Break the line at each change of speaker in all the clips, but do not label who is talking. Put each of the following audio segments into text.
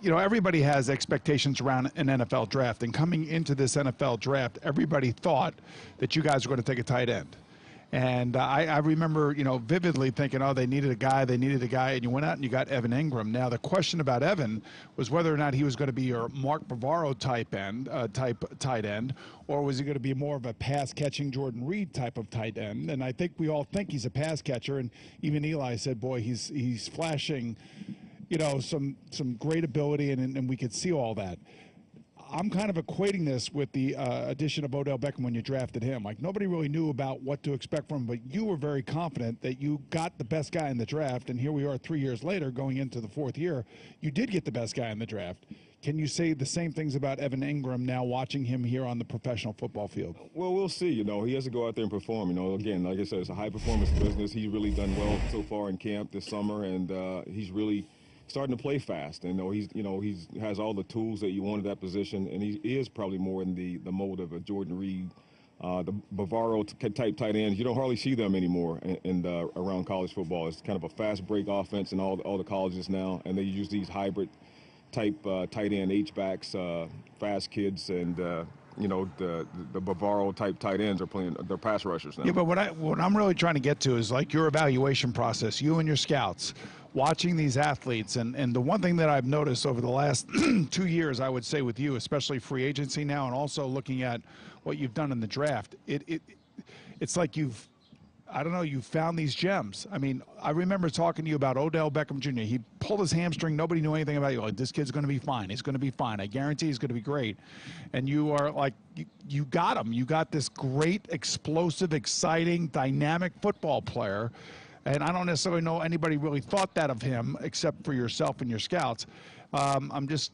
you know, everybody has expectations around an NFL draft, and coming into this NFL draft, everybody thought that you guys were going to take a tight end. And I remember, you know, vividly thinking, oh, they needed a guy, and you went out and you got Evan Ingram. Now, the question about Evan was whether or not he was going to be your Mark Bavaro type tight end, or was he going to be more of a pass-catching Jordan Reed type of tight end? And I think we all think he's a pass catcher, and even Eli said, boy, he's flashing, you know, some great ability, and we could see all that. I'm kind of equating this with the addition of Odell Beckham when you drafted him. Like, nobody really knew about what to expect from him, but you were very confident that you got the best guy in the draft, and here we are 3 years later going into the fourth year. You did get the best guy in the draft. Can you say the same things about Evan Ingram now watching him here on the professional football field?
Well, we'll see. You know, he has to go out there and perform. You know, again, like I said, it's a high-performance business. He's really done well so far in camp this summer, and he's really starting to play fast. And he has all the tools that you want at that position, and he is probably more in the mold of a Jordan Reed, the Bavaro type tight ends. You don't hardly see them anymore around college football. It's kind of a fast break offense in all the colleges now, and they use these hybrid type tight end H-backs, fast kids, and you know, the Bavaro type tight ends are playing, they're pass rushers now.
Yeah, but what I'm really trying to get to is like your evaluation process, you and your scouts, watching these athletes. And the one thing that I've noticed over the last 2 years, I would say with you, especially free agency now, and also looking at what you've done in the draft, it's like you've found these gems. I mean, I remember talking to you about Odell Beckham Jr. He pulled his hamstring. Nobody knew anything about you. Like, this kid's going to be fine. He's going to be fine. I guarantee he's going to be great. And you are like, you got him. You got this great, explosive, exciting, dynamic football player. And I don't necessarily know anybody really thought that of him except for yourself and your scouts. I'm just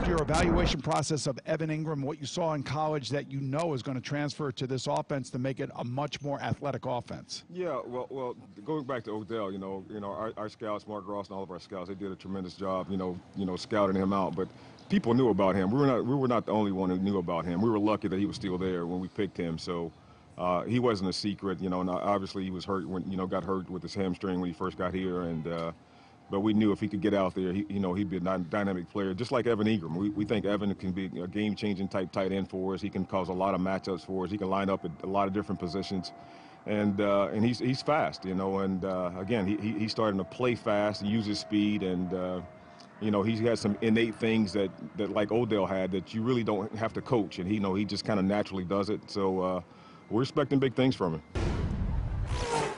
your evaluation process of Evan Ingram, what you saw in college that you know is going to transfer to this offense to make it a much more athletic offense.
Yeah, well, going back to Odell, you know, our scouts, Mark Ross and all of our scouts, they did a tremendous job, you know, scouting him out. But people knew about him. We were not the only one who knew about him. We were lucky that he was still there when we picked him. So he wasn't a secret, you know. And obviously he was hurt when, you know, got hurt with his hamstring when he first got here, and. But we knew if he could get out there, he'd be a dynamic player, just like Evan Ingram. We think Evan can be a game-changing type tight end for us. He can cause a lot of matchups for us. He can line up at a lot of different positions, and he's fast, you know. And again, he's starting to play fast, use his speed, and you know, he's got some innate things that like Odell had that you really don't have to coach, and he just kind of naturally does it. So we're expecting big things from him.